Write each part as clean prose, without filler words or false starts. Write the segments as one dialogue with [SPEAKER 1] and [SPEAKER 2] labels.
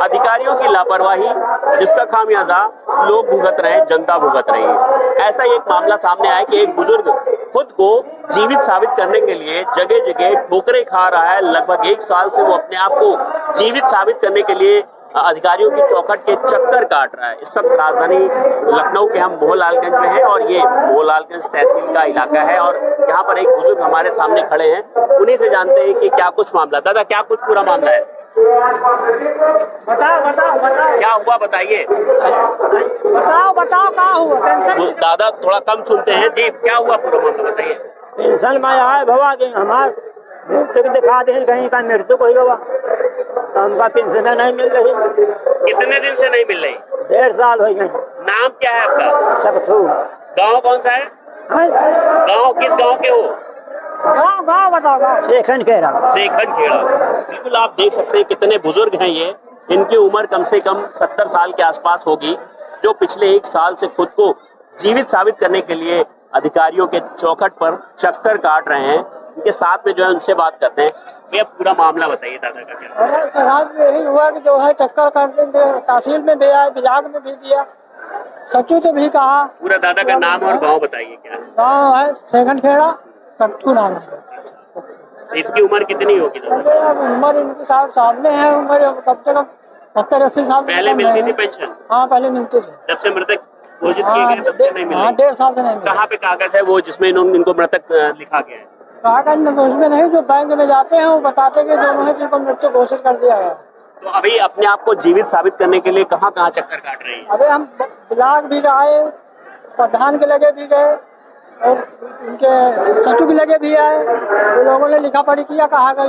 [SPEAKER 1] अधिकारियों की लापरवाही, जिसका खामियाजा लोग भुगत रहे हैं, जनता भुगत रही है। ऐसा एक मामला सामने आया कि एक बुजुर्ग खुद को जीवित साबित करने के लिए जगह जगह ठोकरें खा रहा है। लगभग 1 साल से वो अपने आप को जीवित साबित करने के लिए अधिकारियों की चौखट के चक्कर काट रहा है। इस वक्त राजधानी लखनऊ के हम मोहनलालगंज में हैं और ये मोहनलालगंज तहसील का इलाका है और यहाँ पर एक बुजुर्ग हमारे सामने खड़े हैं। उन्हीं से जानते हैं कि क्या कुछ मामला। दादा, क्या कुछ पूरा मामला है?
[SPEAKER 2] बताओ
[SPEAKER 1] क्या हुआ, बताइए।
[SPEAKER 2] बताओ क्या हुआ?
[SPEAKER 1] दादा थोड़ा कम सुनते हैं जी, क्या हुआ पूरा मामला बताइए।
[SPEAKER 2] पेंशन में आए भवा के हमार दिखा दे कहीं का मृत्यु कोई हुआ तो हमका पेंशन नहीं मिल रही।
[SPEAKER 1] कितने दिन से नहीं मिल रही?
[SPEAKER 2] 1.5 साल हो गए।
[SPEAKER 1] नाम क्या है आपका?
[SPEAKER 2] सबथू।
[SPEAKER 1] गांव कौन सा है? गांव किस गांव के हो?
[SPEAKER 2] गाँव बताओ। सेखन खेड़ा।
[SPEAKER 1] सेखन खेड़ा। बिल्कुल, आप देख सकते हैं कितने बुजुर्ग हैं ये। इनकी उम्र कम से कम 70 साल के आसपास होगी, जो पिछले 1 साल से खुद को जीवित साबित करने के लिए अधिकारियों के चौखट पर चक्कर काट रहे हैं। इनके साथ में जो है उनसे बात करते हैं। ये पूरा मामला बताइए दादा का क्या?
[SPEAKER 2] यही हुआ कि जो है चक्कर काटते तहसील में दिया, विभाग में भी दिया, सच्चू से भी कहा।
[SPEAKER 1] पूरा दादा का नाम और गांव बताइए क्या है?
[SPEAKER 2] गाँव है सेखन खेड़ा, सच्चू नाम है।
[SPEAKER 1] इनकी उम्र कितनी होगी दादा?
[SPEAKER 2] उम्र इनकी सामने है, उम्र कब से कम 70-80 साल।
[SPEAKER 1] पहले मिलती थी पेंशन?
[SPEAKER 2] हाँ, पहले मिलती थी।
[SPEAKER 1] जब से मृतक घोषित किए गए तब से नहीं मिली?
[SPEAKER 2] 1.5 साल से नहीं मिली।
[SPEAKER 1] कहाँ पे कागज है वो जिसमें इनको मृतक लिखा गया है?
[SPEAKER 2] कागज में नहीं, जो बैंक में जाते हैं वो बताते हैं कि दोनों है जिनको मृत्यु घोषित कर दिया है।
[SPEAKER 1] तो अभी अपने आप को जीवित साबित करने के लिए कहाँ कहाँ चक्कर काट रही है?
[SPEAKER 2] अबे हम ब्लॉक भी आए, प्रधान के लगे भी गए और इनके सचिव के लगे भी आए। तो लोगों ने लिखा पढ़ी किया, कहा कि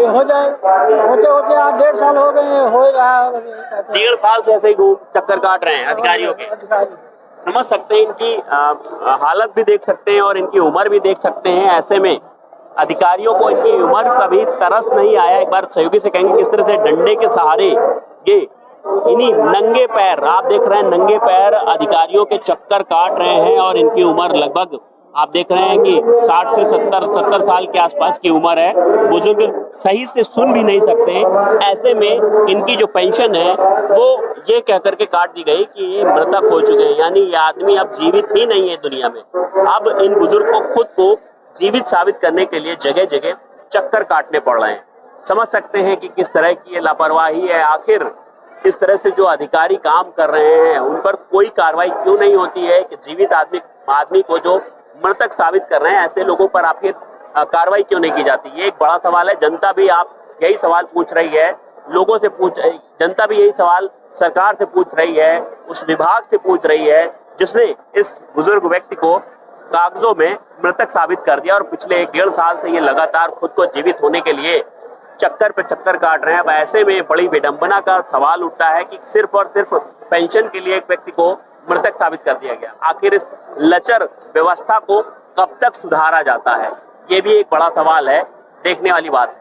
[SPEAKER 2] ये हो जाए। होते होते आज 1.5 साल हो गए, हो ही रहा है।
[SPEAKER 1] 1.5 साल से ऐसे ही चक्कर काट रहे हैं अधिकारियों के। समझ सकते हैं, इनकी हालत भी देख सकते हैं और इनकी उम्र भी देख सकते हैं। ऐसे में अधिकारियों को इनकी उम्र का भी तरस नहीं आया। एक बार सहयोगी से कहेंगे किस तरह से डंडे के सहारे ये इन्हीं नंगे पैर, आप देख रहे हैं नंगे पैर अधिकारियों के चक्कर काट रहे हैं और इनकी उम्र लगभग आप देख रहे हैं कि 60 से 70 साल के आसपास की उम्र है। बुजुर्ग सही से सुन भी नहीं सकते। ऐसे में इनकी जो पेंशन है वो ये कह करके काट दी गई कि ये मृतक हो चुके हैं, यानी ये आदमी अब जीवित ही नहीं है दुनिया में। अब इन बुजुर्ग को खुद को जीवित साबित करने के लिए जगह जगह चक्कर काटने पड़ रहे हैं। समझ सकते हैं कि किस तरह की ये लापरवाही है। आखिर इस तरह से जो अधिकारी काम कर रहे हैं उन पर कोई कार्रवाई क्यों नहीं होती है कि जीवित आदमी को जो मृतक साबित कर रहे हैं ऐसे लोगों पर आखिर कार्रवाई क्यों नहीं की जाती? ये एक बड़ा सवाल है। जनता भी आप यही सवाल पूछ रही है, लोगों से जनता भी यही सवाल सरकार से पूछ रही है, उस विभाग से पूछ रही है जिसने इस बुजुर्ग व्यक्ति को कागजों में मृतक साबित कर दिया और पिछले 1.5 साल से ये लगातार खुद को जीवित होने के लिए चक्कर पे चक्कर काट रहे हैं। अब ऐसे में बड़ी विडंबना का सवाल उठता है कि सिर्फ और सिर्फ पेंशन के लिए एक व्यक्ति को मृतक साबित कर दिया गया। आखिर इस लचर व्यवस्था को कब तक सुधारा जाता है, ये भी एक बड़ा सवाल है, देखने वाली बात है।